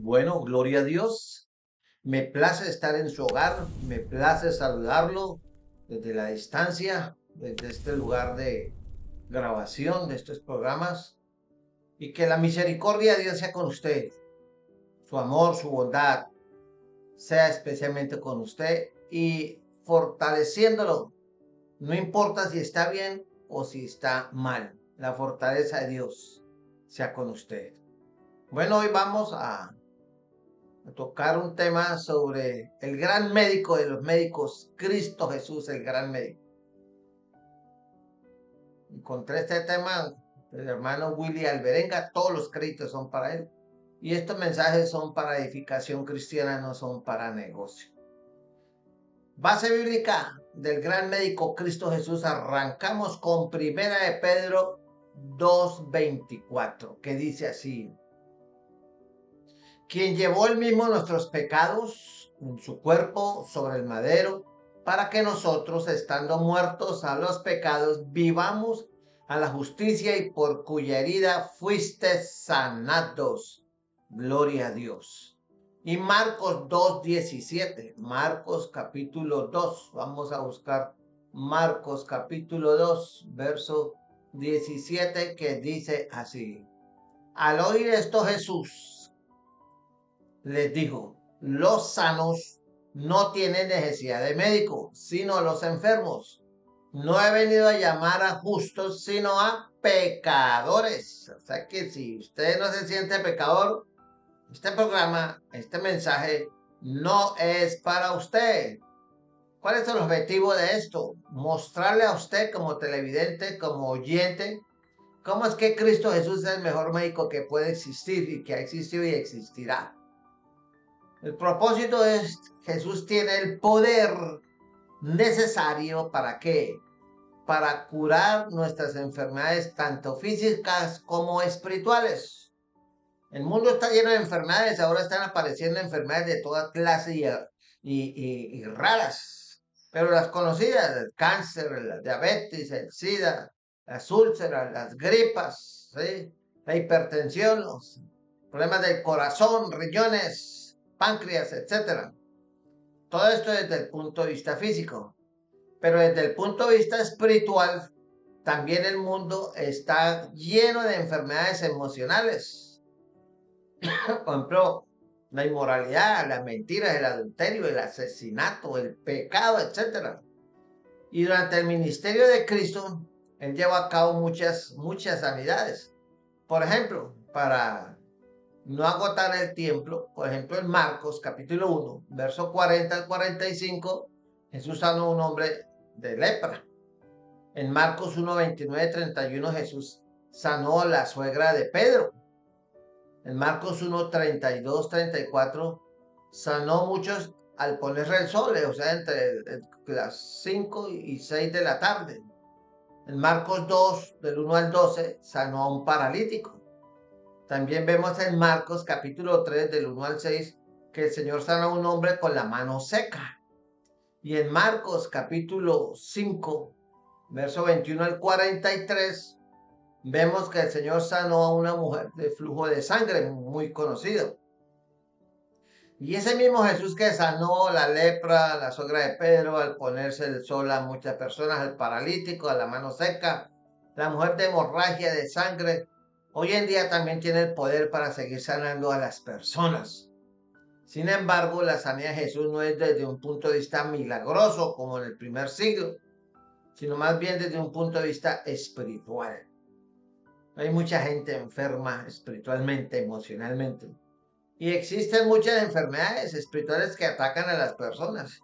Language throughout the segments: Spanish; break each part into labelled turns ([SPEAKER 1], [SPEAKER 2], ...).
[SPEAKER 1] Bueno, gloria a Dios. Me place estar en su hogar, me place saludarlo desde la distancia, desde este lugar de grabación de estos programas y que la misericordia de Dios sea con usted, su amor, su bondad sea especialmente con usted y fortaleciéndolo. No importa si está bien o si está mal, la fortaleza de Dios sea con usted. Bueno, hoy vamos a tocar un tema sobre el gran médico de los médicos, Cristo Jesús, el gran médico. Encontré este tema del hermano Willy Alberenga, todos los créditos son para él. Y estos mensajes son para edificación cristiana, no son para negocio. Base bíblica del gran médico Cristo Jesús. Arrancamos con Primera de Pedro 2:24, que dice así: quien llevó él mismo nuestros pecados en su cuerpo sobre el madero, para que nosotros, estando muertos a los pecados, vivamos a la justicia, y por cuya herida fuiste sanados. Gloria a Dios. Y Marcos 2:17, Marcos capítulo 2, vamos a buscar Marcos capítulo 2, verso 17, que dice así: al oír esto Jesús les dijo: los sanos no tienen necesidad de médico, sino los enfermos. No he venido a llamar a justos, sino a pecadores. O sea que si usted no se siente pecador, este programa, este mensaje, no es para usted. ¿Cuál es el objetivo de esto? Mostrarle a usted como televidente, como oyente, cómo es que Cristo Jesús es el mejor médico que puede existir y que ha existido y existirá. El propósito es: Jesús tiene el poder necesario ¿para qué? Para curar nuestras enfermedades, tanto físicas como espirituales. El mundo está lleno de enfermedades, ahora están apareciendo enfermedades de toda clase y raras, pero las conocidas: el cáncer, la diabetes, el SIDA, las úlceras, las gripas, ¿sí? La hipertensión, los problemas del corazón, riñones, páncreas, etcétera. Todo esto desde el punto de vista físico, pero desde el punto de vista espiritual, también el mundo está lleno de enfermedades emocionales. Por ejemplo, la inmoralidad, las mentiras, el adulterio, el asesinato, el pecado, etcétera. Y durante el ministerio de Cristo, Él llevó a cabo muchas sanidades. Por ejemplo, para no agotar el tiempo, por ejemplo, en Marcos capítulo 1, verso 40 al 45, Jesús sanó a un hombre de lepra. En Marcos 1, 29, 31, Jesús sanó a la suegra de Pedro. En Marcos 1, 32, 34, sanó muchos al ponerse el sol, o sea, entre las 5 y 6 de la tarde. En Marcos 2, del 1 al 12, sanó a un paralítico. También vemos en Marcos capítulo 3, del 1 al 6, que el Señor sana a un hombre con la mano seca. Y en Marcos capítulo 5, verso 21 al 43, vemos que el Señor sanó a una mujer de flujo de sangre muy conocido. Y ese mismo Jesús que sanó la lepra, la suegra de Pedro, al ponerse el sol a muchas personas, al paralítico, a la mano seca, la mujer de hemorragia de sangre, hoy en día también tiene el poder para seguir sanando a las personas. Sin embargo, la sanidad de Jesús no es desde un punto de vista milagroso como en el primer siglo, sino más bien desde un punto de vista espiritual. Hay mucha gente enferma espiritualmente, emocionalmente. Y existen muchas enfermedades espirituales que atacan a las personas.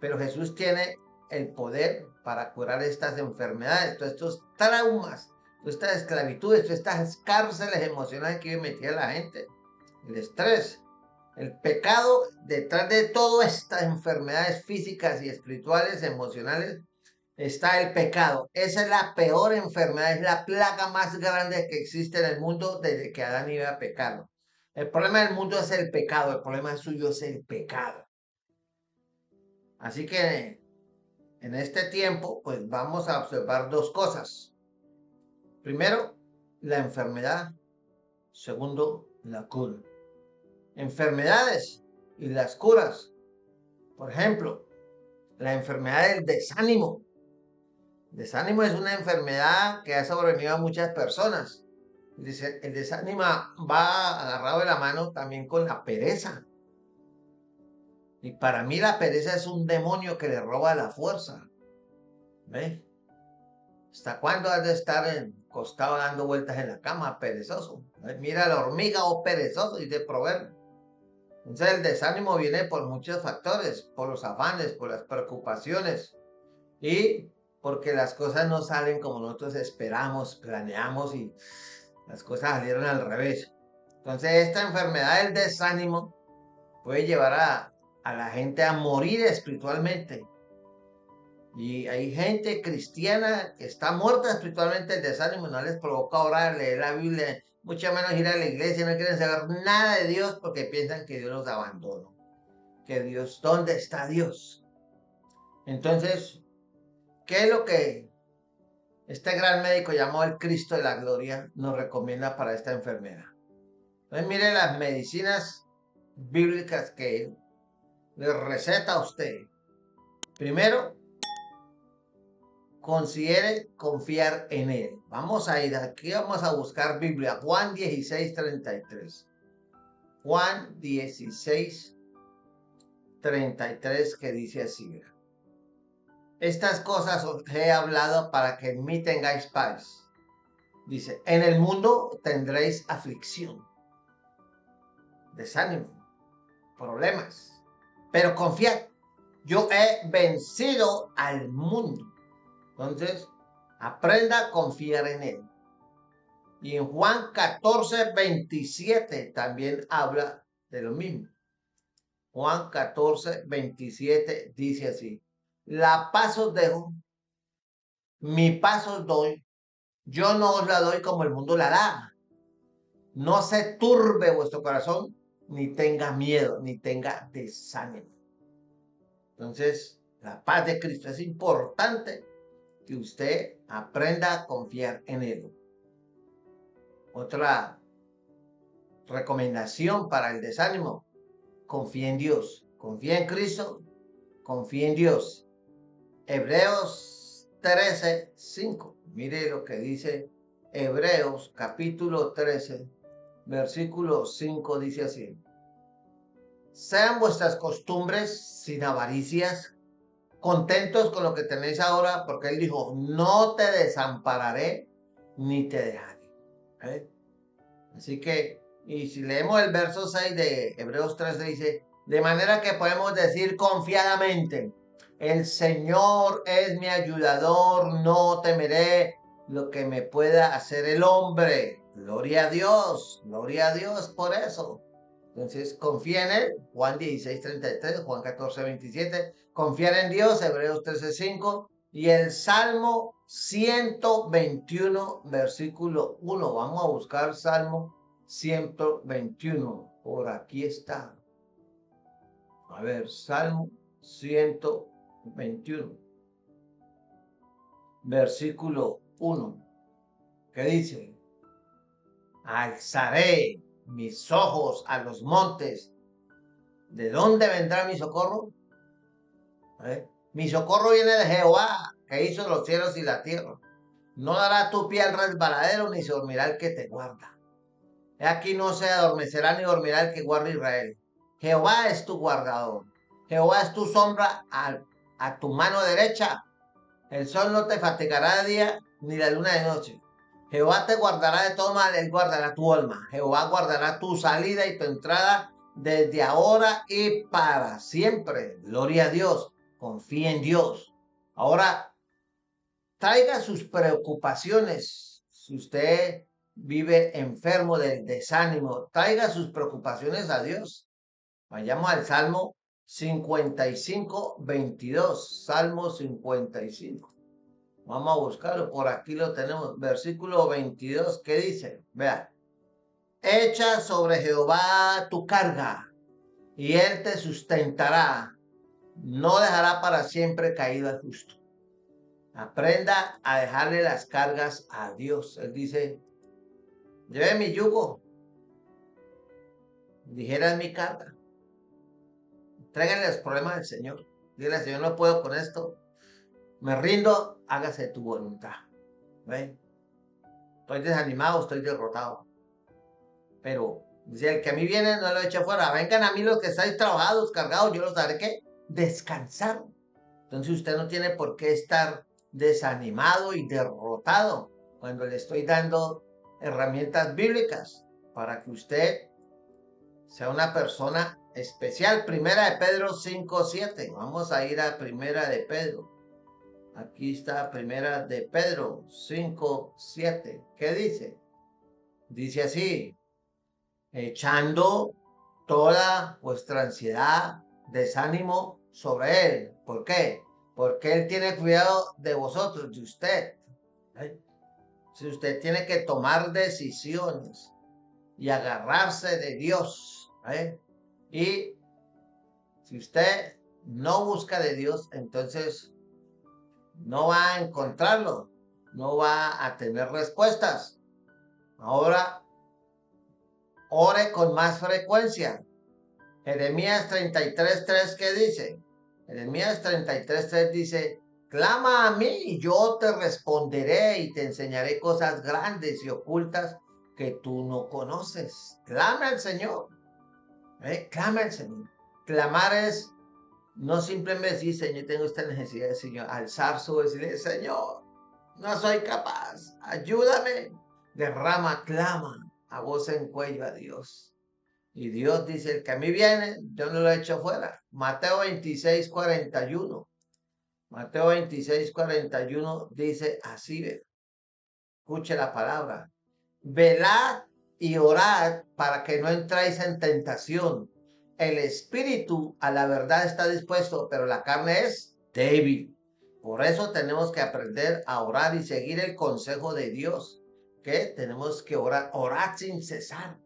[SPEAKER 1] Pero Jesús tiene el poder para curar estas enfermedades, todos estos traumas, todas estas esclavitudes, todas estas cárceles emocionales que vive metida la gente. El estrés, el pecado, detrás de todas estas enfermedades físicas y espirituales, emocionales, está el pecado. Esa es la peor enfermedad, es la plaga más grande que existe en el mundo desde que Adán iba a pecar. El problema del mundo es el pecado, el problema suyo es el pecado. Así que en este tiempo, pues vamos a observar dos cosas. Primero, la enfermedad. Segundo, la cura. enfermedades y las curas. Por ejemplo, la enfermedad del desánimo. El desánimo es una enfermedad que ha sobrevenido a muchas personas. Dice, el desánimo va agarrado de la mano también con la pereza. Y para mí la pereza es un demonio que le roba la fuerza. ¿Ves? ¿Hasta cuándo has de estar acostado dando vueltas en la cama, perezoso? Mira la hormiga, oh perezoso, dice el proverbio. Entonces el desánimo viene por muchos factores, por los afanes, por las preocupaciones y porque las cosas no salen como nosotros esperamos, planeamos y las cosas salieron al revés. Entonces esta enfermedad del desánimo puede llevar a la gente a morir espiritualmente. Y hay gente cristiana que está muerta espiritualmente, el desánimo no les provoca orar, leer la Biblia, mucho menos ir a la iglesia, no quieren saber nada de Dios porque piensan que Dios los abandonó. Que Dios, ¿dónde está Dios? Entonces, ¿qué es lo que este gran médico llamado el Cristo de la Gloria nos recomienda para esta enfermedad? Entonces, mire las medicinas bíblicas que él le receta a usted. Primero, considere confiar en él. Vamos a ir aquí, vamos a buscar Biblia, Juan 16:33. Juan 16:33 que dice así, mira. Estas cosas os he hablado para que en mí tengáis paz. Dice, en el mundo tendréis aflicción, desánimo, problemas, pero confiad, yo he vencido al mundo. Entonces, aprenda a confiar en él. Y en Juan 14:27 también habla de lo mismo. Juan 14:27 dice así, la paz os dejo, mi paz os doy, yo no os la doy como el mundo la da. No se turbe vuestro corazón, ni tenga miedo, ni tenga desánimo. Entonces, la paz de Cristo es importante que usted aprenda a confiar en él. Otra recomendación para el desánimo, confía en Dios, confía en Cristo, confía en Dios. Hebreos 13:5. Mire lo que dice Hebreos capítulo 13, versículo 5, dice así. Sean vuestras costumbres sin avaricias, contentos con lo que tenéis ahora, porque él dijo, no te desampararé ni te dejaré. ¿Eh? Así que, y si leemos el verso 6 de Hebreos 13, dice, de manera que podemos decir confiadamente, el Señor es mi ayudador, no temeré lo que me pueda hacer el hombre. Gloria a Dios por eso. Entonces, confía en él, Juan 16:33, Juan 14:27, confiar en Dios, Hebreos 13:5, y el Salmo 121, versículo 1. Vamos a buscar Salmo 121. Por aquí está. A ver, Salmo 121, versículo 1. ¿Qué dice? Alzaré mis ojos a los montes. ¿De dónde vendrá mi socorro? Mi socorro viene de Jehová, que hizo los cielos y la tierra. No dará tu pie al resbaladero, ni se dormirá el que te guarda. Aquí no se adormecerá ni dormirá el que guarda Israel. Jehová es tu guardador. Jehová es tu sombra a tu mano derecha. El sol no te fatigará de día, ni la luna de noche. Jehová te guardará de todo mal, él guardará tu alma. Jehová guardará tu salida y tu entrada desde ahora y para siempre. Gloria a Dios. Confía en Dios. Ahora, traiga sus preocupaciones. Si usted vive enfermo del desánimo, traiga sus preocupaciones a Dios. Vayamos al Salmo 55:22. Salmo 55. Vamos a buscarlo, por aquí lo tenemos. Versículo 22, ¿qué dice? Vea. Echa sobre Jehová tu carga, y él te sustentará. No dejará para siempre caído al justo. Aprenda a dejarle las cargas a Dios. Él dice, lleve mi yugo. Dijera en mi carta. Tráiganle los problemas al Señor. Dile al Señor, no puedo con esto. Me rindo, hágase tu voluntad. ¿Ven? Estoy desanimado, estoy derrotado. Pero, dice, el que a mí viene no lo echo fuera. Vengan a mí los que estáis trabajados, cargados, yo los haré ¿qué? Descansar. Entonces usted no tiene por qué estar desanimado y derrotado cuando le estoy dando herramientas bíblicas para que usted sea una persona especial. Primera de Pedro 5:7. Vamos a ir a Primera de Pedro. Aquí está Primera de Pedro 5:7. ¿Qué dice? Dice así: echando toda vuestra ansiedad, desánimo sobre Él. ¿Por qué? Porque Él tiene cuidado de vosotros, de usted. ¿Eh? Si usted tiene que tomar decisiones y agarrarse de Dios. Y si usted no busca de Dios, entonces no va a encontrarlo, no va a tener respuestas. Ahora, ore con más frecuencia. Jeremías 33:3, ¿qué dice? Jeremías 33:3 dice: clama a mí y yo te responderé y te enseñaré cosas grandes y ocultas que tú no conoces. Clama al Señor. Clama al Señor. Clamar es no simplemente decir, Señor, tengo esta necesidad, Señor, alzar su voz y decirle, Señor, no soy capaz, ayúdame. Derrama, clama a voz en cuello a Dios. Y Dios dice, el que a mí viene, yo no lo echo fuera. Mateo 26:41. Mateo 26:41 dice así, escuche la palabra. Velad y orad para que no entréis en tentación. El espíritu a la verdad está dispuesto, pero la carne es débil. Por eso tenemos que aprender a orar y seguir el consejo de Dios, que tenemos que orar sin cesar,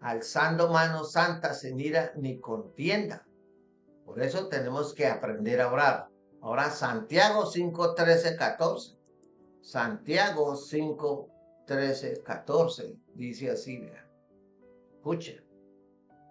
[SPEAKER 1] alzando manos santas sin ira ni contienda. Por eso tenemos que aprender a orar. Ahora Santiago 5:13-14. Santiago 5:13-14 dice así, vea. Escuche.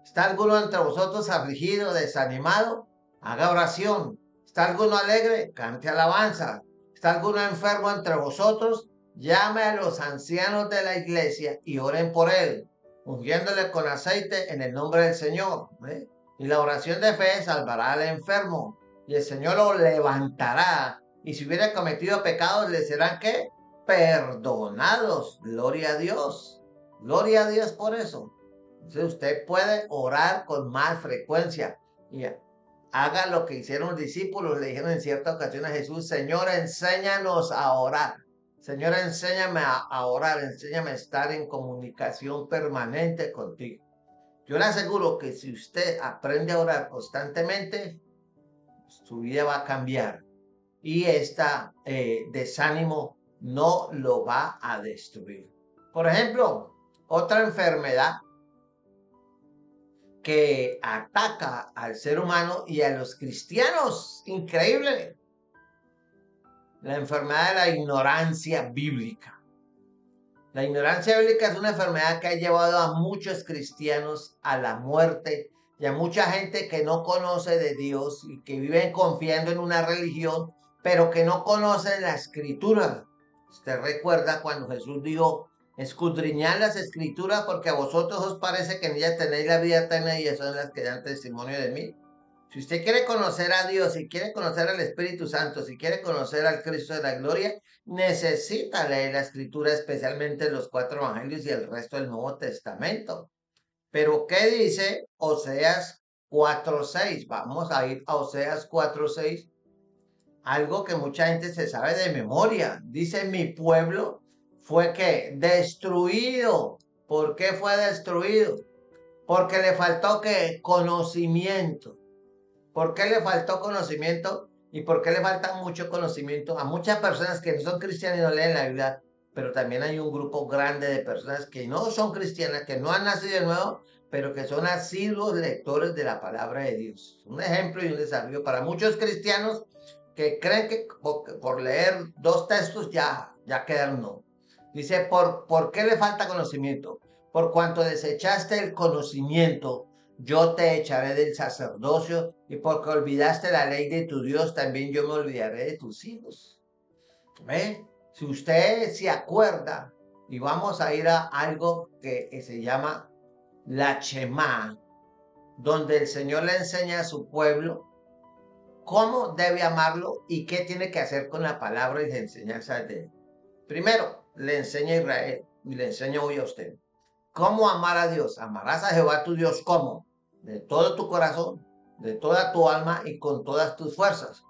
[SPEAKER 1] ¿Está alguno entre vosotros afligido, desanimado? Haga oración. ¿Está alguno alegre? Cante alabanza. ¿Está alguno enfermo entre vosotros? Llame a los ancianos de la iglesia y oren por él, ungiéndole con aceite en el nombre del Señor. Y la oración de fe salvará al enfermo, y el Señor lo levantará. Y si hubiera cometido pecados, le serán ¿qué? Perdonados. Gloria a Dios. Gloria a Dios por eso. Entonces usted puede orar con más frecuencia y haga lo que hicieron los discípulos. Le dijeron en cierta ocasión a Jesús: Señor, enséñanos a orar. Señor, enséñame a orar, enséñame a estar en comunicación permanente contigo. Yo le aseguro que si usted aprende a orar constantemente, su vida va a cambiar y desánimo no lo va a destruir. Por ejemplo, otra enfermedad que ataca al ser humano y a los cristianos, increíble, la enfermedad de la ignorancia bíblica. La ignorancia bíblica es una enfermedad que ha llevado a muchos cristianos a la muerte y a mucha gente que no conoce de Dios y que viven confiando en una religión, pero que no conocen la escritura. Usted recuerda cuando Jesús dijo: escudriñad las escrituras porque a vosotros os parece que en ellas tenéis la vida eterna y son las que dan testimonio de mí. Si usted quiere conocer a Dios, si quiere conocer al Espíritu Santo, si quiere conocer al Cristo de la gloria, necesita leer la escritura, especialmente los 4 evangelios y el resto del Nuevo Testamento. Pero ¿qué dice Oseas 4:6? Vamos a ir a Oseas 4:6. Algo que mucha gente se sabe de memoria. Dice: mi pueblo fue ¿qué? Destruido. ¿Por qué fue destruido? Porque le faltó ¿qué? Conocimiento. ¿Por qué le faltó conocimiento? ¿Y por qué le falta mucho conocimiento a muchas personas que no son cristianas y no leen la Biblia? Pero también hay un grupo grande de personas que no son cristianas, que no han nacido de nuevo, pero que son asiduos lectores de la palabra de Dios. Un ejemplo y un desafío para muchos cristianos que creen que por leer 2 textos ya quedaron. No. Dice, ¿por qué le falta conocimiento? Por cuanto desechaste el conocimiento, yo te echaré del sacerdocio, y porque olvidaste la ley de tu Dios, también yo me olvidaré de tus hijos. ¿Ve? Si usted se acuerda, y vamos a ir a algo que se llama la Shema, donde el Señor le enseña a su pueblo cómo debe amarlo y qué tiene que hacer con la palabra y las enseñanzas de él. Primero, le enseña a Israel y le enseño hoy a usted. ¿Cómo amar a Dios? Amarás a Jehová tu Dios, ¿cómo? De todo tu corazón, de toda tu alma y con todas tus fuerzas.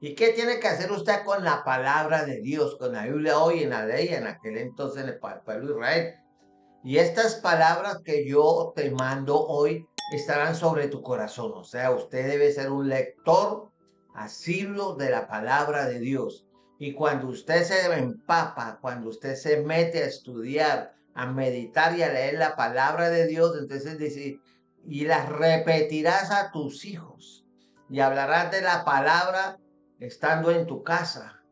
[SPEAKER 1] ¿Y qué tiene que hacer usted con la palabra de Dios, con la Biblia hoy, en la ley, en aquel entonces en el pueblo de Israel? Y estas palabras que yo te mando hoy estarán sobre tu corazón. O sea, usted debe ser un lector asiduo de la palabra de Dios. Y cuando usted se empapa, cuando usted se mete a estudiar, a meditar y a leer la palabra de Dios, entonces dice, y las repetirás a tus hijos. Y hablarás de la palabra estando en tu casa,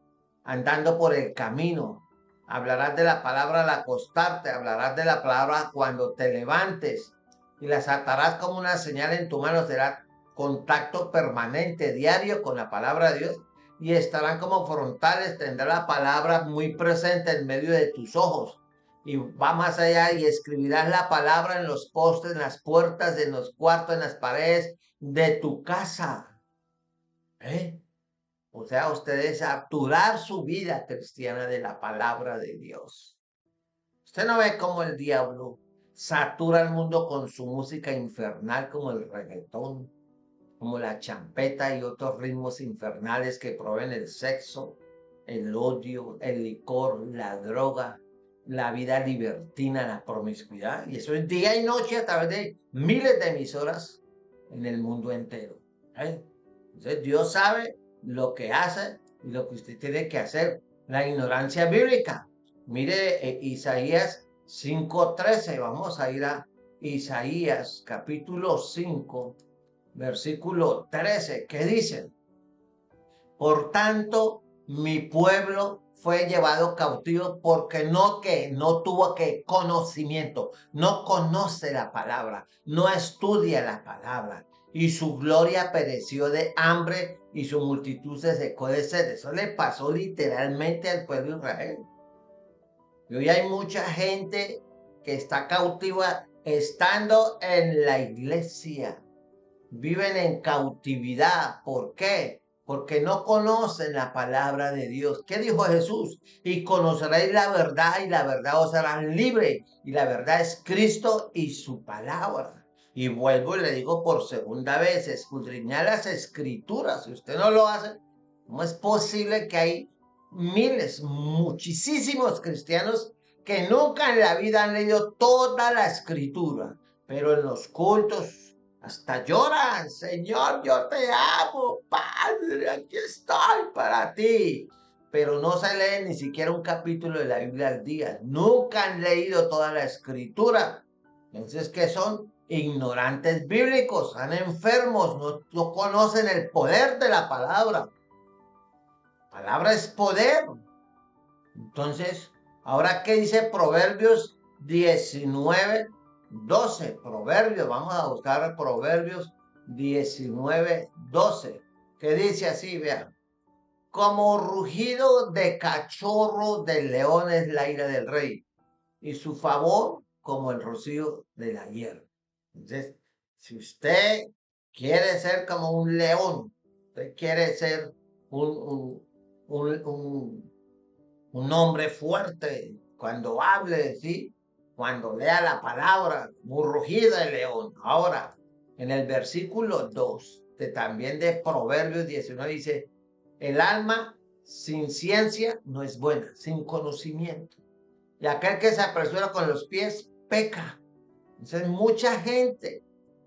[SPEAKER 1] andando por el camino. Hablarás de la palabra al acostarte, hablarás de la palabra cuando te levantes y las atarás como una señal en tu mano. Será contacto permanente, diario con la palabra de Dios, y estarán como frontales. Tendrá la palabra muy presente en medio de tus ojos. Y va más allá y escribirás la palabra en los postes, en las puertas, en los cuartos, en las paredes de tu casa. ¿Eh? O sea, ustedes saturar su vida cristiana de la palabra de Dios. Usted no ve cómo el diablo satura el mundo con su música infernal como el reggaetón, como la champeta y otros ritmos infernales que proveen el sexo, el odio, el licor, la droga, la vida libertina, la promiscuidad. Y eso es día y noche a través de miles de emisoras en el mundo entero. ¿Eh? Entonces Dios sabe lo que hace y lo que usted tiene que hacer. La ignorancia bíblica. Mire Isaías 5:13. Vamos a ir a Isaías capítulo 5, versículo 13. ¿Qué dice? Por tanto, mi pueblo fue llevado cautivo porque no tuvo conocimiento, no conoce la palabra, no estudia la palabra, y su gloria pereció de hambre y su multitud se secó de sed. Eso le pasó literalmente al pueblo de Israel. Y hoy hay mucha gente que está cautiva estando en la iglesia. Viven en cautividad. ¿Por qué? Porque no conocen la palabra de Dios. ¿Qué dijo Jesús? Y conoceréis la verdad y la verdad os hará libre. Y la verdad es Cristo y su palabra. Y vuelvo y le digo por segunda vez, escudriñar las escrituras. Si usted no lo hace, ¿cómo es posible que hay miles, muchísimos cristianos que nunca en la vida han leído toda la escritura? Pero en los cultos hasta lloran: Señor, yo te amo, Padre, aquí estoy para ti. Pero no se lee ni siquiera un capítulo de la Biblia al día. Nunca han leído toda la escritura. Entonces, ¿qué son? Ignorantes bíblicos, están enfermos, no conocen el poder de la palabra. La palabra es poder. Entonces, ahora, ¿qué dice Proverbios 19:12? Proverbios, vamos a buscar Proverbios 19:12. Que dice así, vean: como rugido de cachorro del león es la ira del rey, y su favor como el rocío de la hierba. Entonces, si usted quiere ser como un león, usted quiere ser un, un, un un hombre fuerte, cuando hable, ¿sí? Cuando lea la palabra, un rugido de león. Ahora, en el versículo 2 también de Proverbios 19 dice: el alma sin ciencia no es buena, sin conocimiento. Y aquel que se apresura con los pies peca. Entonces, mucha gente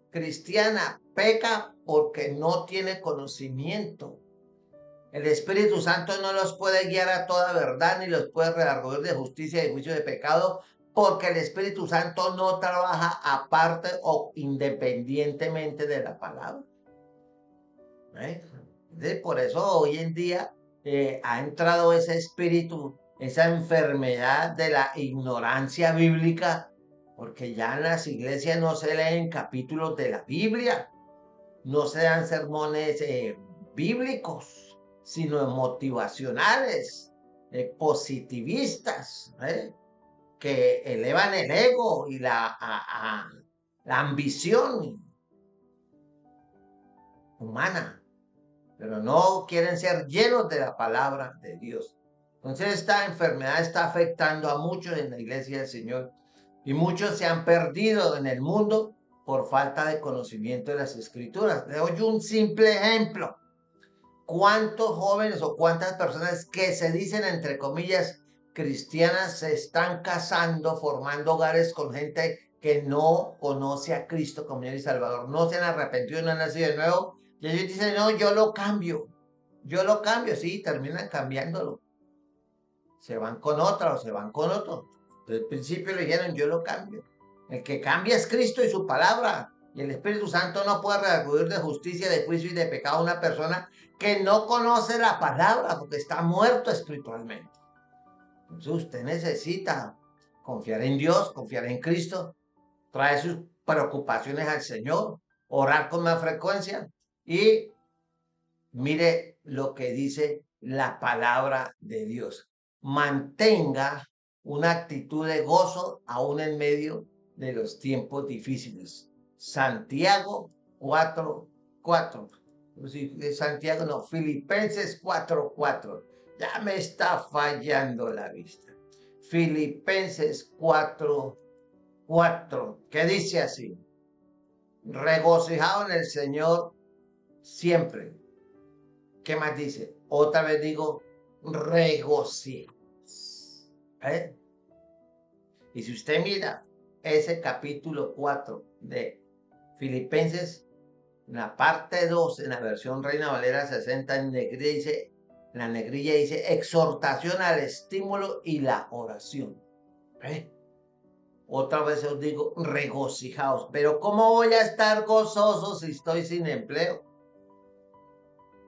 [SPEAKER 1] cristiana peca porque no tiene conocimiento. El Espíritu Santo no los puede guiar a toda verdad, ni los puede redarguir de justicia y juicio de pecado, porque el Espíritu Santo no trabaja aparte o independientemente de la palabra. Entonces, por eso hoy en día ha entrado ese espíritu, esa enfermedad de la ignorancia bíblica, porque ya en las iglesias no se leen capítulos de la Biblia, no se dan sermones bíblicos, sino motivacionales, positivistas, que elevan el ego y la ambición humana, pero no quieren ser llenos de la palabra de Dios. Entonces esta enfermedad está afectando a muchos en la iglesia del Señor y muchos se han perdido en el mundo por falta de conocimiento de las escrituras. Le doy un simple ejemplo. ¿Cuántos jóvenes o cuántas personas que se dicen entre comillas cristianas se están casando, formando hogares con gente que no conoce a Cristo como Señor y Salvador? No se han arrepentido, no han nacido de nuevo. Y ellos dicen, no, yo lo cambio, sí, terminan cambiándolo. Se van con otra o se van con otro. Desde el principio le dijeron, yo lo cambio. El que cambia es Cristo y su palabra. Y el Espíritu Santo no puede redarguir de justicia, de juicio y de pecado a una persona que no conoce la palabra porque está muerto espiritualmente. Entonces usted necesita confiar en Dios, confiar en Cristo, traer sus preocupaciones al Señor, orar con más frecuencia y mire lo que dice la palabra de Dios. Mantenga una actitud de gozo aún en medio de los tiempos difíciles. Santiago 4:4. Santiago no, Filipenses 4:4. Ya me está fallando la vista. Filipenses 4:4, que dice así: regocijado en el Señor siempre. ¿Qué más dice? Otra vez digo, regocijo. Y si usted mira ese capítulo 4 de Filipenses, en la parte 2, en la versión Reina Valera 60, en la negrilla dice, exhortación al estímulo y la oración. Otra vez os digo, regocijaos. Pero ¿cómo voy a estar gozoso si estoy sin empleo?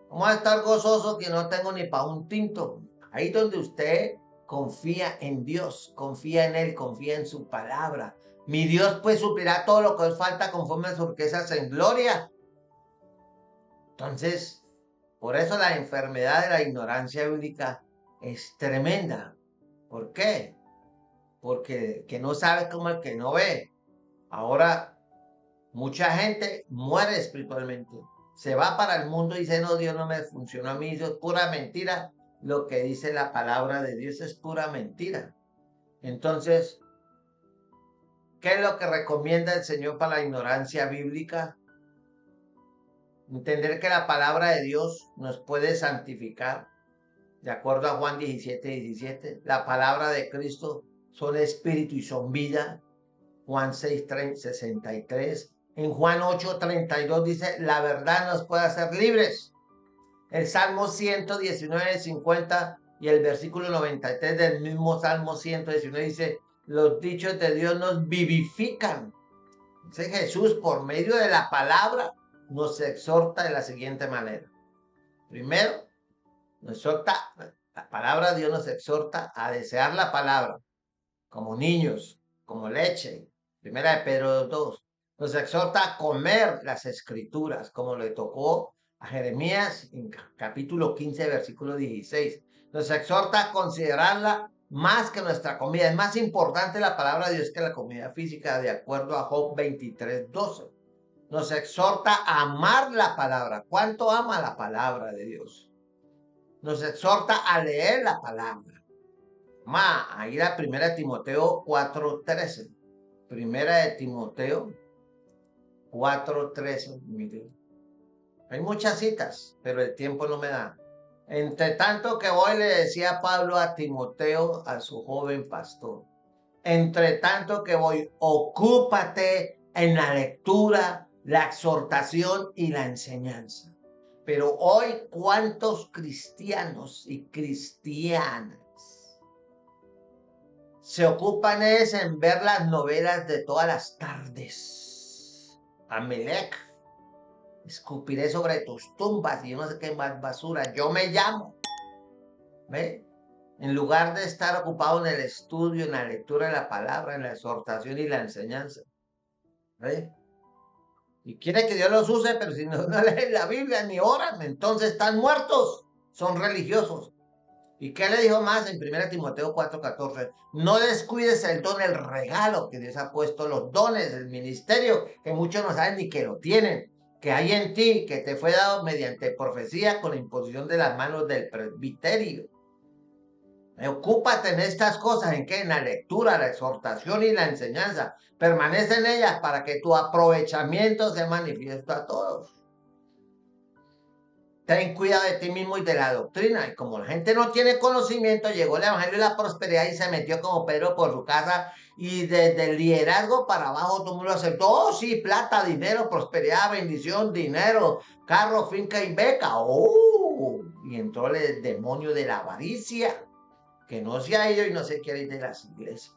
[SPEAKER 1] ¿Cómo voy a estar gozoso que no tengo ni para un tinto? Ahí donde usted confía en Dios, confía en Él, confía en su palabra. Mi Dios pues suplirá todo lo que os falta conforme a sus riquezas en gloria. Entonces, por eso la enfermedad de la ignorancia bíblica es tremenda. ¿Por qué? Porque el que no sabe como el que no ve. Ahora, mucha gente muere espiritualmente. Se va para el mundo y dice, no, Dios no me funcionó a mí. Eso es pura mentira. Lo que dice la palabra de Dios es pura mentira. Entonces, ¿qué es lo que recomienda el Señor para la ignorancia bíblica? Entender que la palabra de Dios nos puede santificar. De acuerdo a Juan 17:17, la palabra de Cristo son espíritu y son vida. Juan 6:63. En Juan 8:32 dice, la verdad nos puede hacer libres. El Salmo 119:50 y el versículo 93 del mismo Salmo 119 dice, los dichos de Dios nos vivifican. Entonces Jesús, por medio de la palabra, nos exhorta de la siguiente manera. Primero, la palabra de Dios nos exhorta a desear la palabra, como niños, como leche. Primera de Pedro 2. Nos exhorta a comer las escrituras, como le tocó a Jeremías en capítulo 15, versículo 16. Nos exhorta a considerarla más que nuestra comida. Es más importante la palabra de Dios que la comida física, de acuerdo a Job 23:12. Nos exhorta a amar la palabra. ¿Cuánto ama la palabra de Dios? Nos exhorta a leer la palabra. Ahí la 1 Timoteo 4:13. 1 Timoteo 4:13. Mire. Hay muchas citas, pero el tiempo no me da. Entre tanto que voy, le decía Pablo a Timoteo, a su joven pastor. Entre tanto que voy, ocúpate en la lectura, la exhortación y la enseñanza. Pero hoy, ¿cuántos cristianos y cristianas se ocupan en ver las novelas de todas las tardes? Amelec, escupiré sobre tus tumbas y yo no sé qué más basura. Yo me llamo. ¿Ve? en lugar de estar ocupado en el estudio, en la lectura de la palabra, en la exhortación y la enseñanza. ¿Ve? Y quiere que Dios los use, pero si no leen la Biblia ni oran, entonces están muertos, son religiosos. ¿Y qué le dijo más en 1 Timoteo 4:14? No descuides el don, el regalo que Dios ha puesto, los dones, el ministerio, que muchos no saben ni que lo tienen, que hay en ti, que te fue dado mediante profecía con la imposición de las manos del presbiterio. Ocúpate en estas cosas, ¿en qué? En la lectura, la exhortación y la enseñanza. Permanece en ellas para que tu aprovechamiento se manifieste a todos. Ten cuidado de ti mismo y de la doctrina. Y como la gente no tiene conocimiento, llegó el evangelio de la prosperidad y se metió como Pedro por su casa. Y desde el liderazgo para abajo todo el mundo aceptó. Oh, sí, plata, dinero, prosperidad, bendición, dinero, carro, finca y beca. Oh, y entró el demonio de la avaricia, que no se ha ido y no se quiere ir de las iglesias.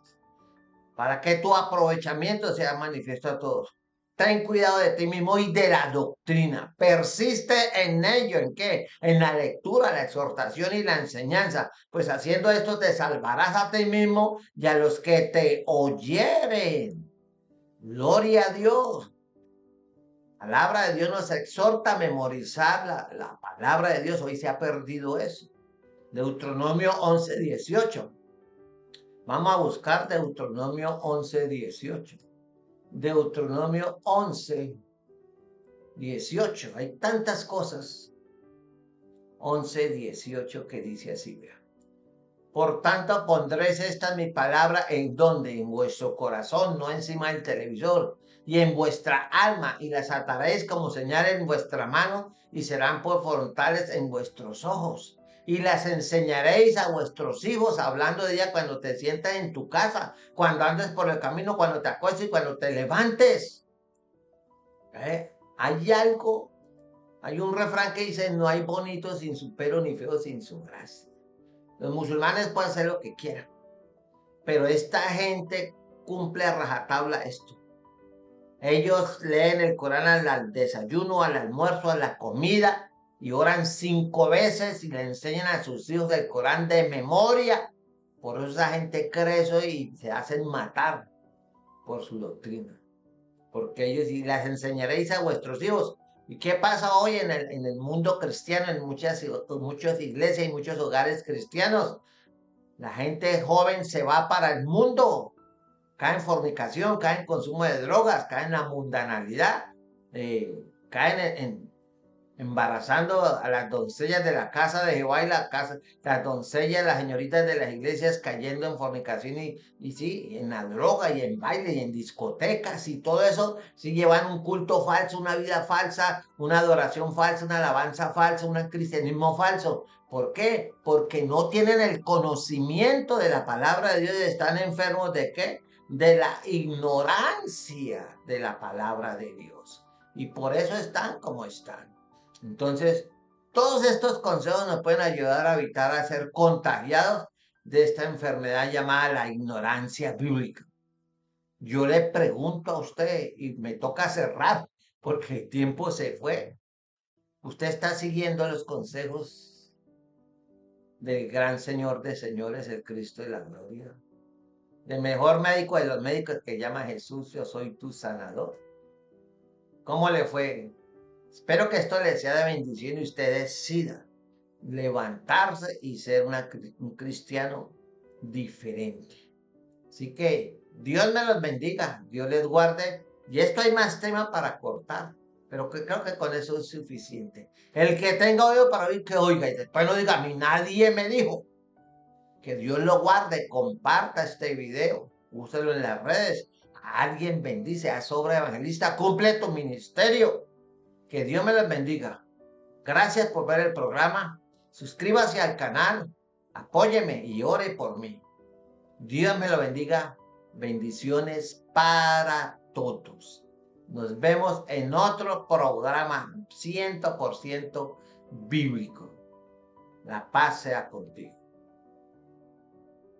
[SPEAKER 1] Para que tu aprovechamiento sea manifiesto a todos. Ten cuidado de ti mismo y de la doctrina. Persiste en ello. ¿En qué? En la lectura, la exhortación y la enseñanza. Pues haciendo esto te salvarás a ti mismo y a los que te oyeren. Gloria a Dios. La palabra de Dios nos exhorta a memorizar la palabra de Dios. Hoy se ha perdido eso. Deuteronomio 11:18. Vamos a buscar Deuteronomio 11:18. Deuteronomio 11:18. Hay tantas cosas. 11:18 que dice así, vea. Por tanto, pondréis esta mi palabra en donde, en vuestro corazón, no encima del televisor, y en vuestra alma, y las ataréis como señal en vuestra mano, y serán por frontales en vuestros ojos. Y las enseñaréis a vuestros hijos, hablando de ella cuando te sientas en tu casa, cuando andes por el camino, cuando te acuestes y cuando te levantes. Hay algo, hay un refrán que dice, no hay bonito sin su pero, ni feo sin su gracia. Los musulmanes pueden hacer lo que quieran, pero esta gente cumple a rajatabla esto. Ellos leen el Corán al desayuno, al almuerzo, a la comida, y oran 5 veces y le enseñan a sus hijos el Corán de memoria. Por eso esa gente cree eso y se hacen matar por su doctrina. Porque ellos, y las enseñaréis a vuestros hijos. ¿Y qué pasa hoy en el mundo cristiano, en muchas iglesias y muchos hogares cristianos? La gente joven se va para el mundo, cae en fornicación, cae en consumo de drogas, cae en la mundanalidad, caen embarazando a las doncellas de la casa de Jehová y las doncellas, las señoritas de las iglesias cayendo en fornicación y sí, en la droga y en baile y en discotecas y todo eso, sí llevan un culto falso, una vida falsa, una adoración falsa, una alabanza falsa, un cristianismo falso. ¿Por qué? Porque no tienen el conocimiento de la palabra de Dios y están enfermos ¿de qué? De la ignorancia de la palabra de Dios. Y por eso están como están. Entonces, todos estos consejos nos pueden ayudar a evitar a ser contagiados de esta enfermedad llamada la ignorancia bíblica. Yo le pregunto a usted y me toca cerrar porque el tiempo se fue. ¿Usted está siguiendo los consejos del gran Señor de señores, el Cristo de la gloria? Del mejor médico de los médicos que llama Jesús, yo soy tu sanador. ¿Cómo le fue? Espero que esto les sea de bendición y usted decida levantarse y ser un cristiano diferente. Así que Dios me los bendiga, Dios les guarde. Y esto hay más tema para cortar, pero creo que con eso es suficiente. El que tenga oído para oír, que oiga. Y después no diga, a mí nadie me dijo. Que Dios lo guarde, comparta este video, úselo en las redes. A alguien bendice, a sobre evangelista, cumple tu ministerio. Que Dios me los bendiga. Gracias por ver el programa. Suscríbase al canal, apóyeme y ore por mí. Dios me lo bendiga. Bendiciones para todos. Nos vemos en otro programa 100% bíblico. La paz sea contigo.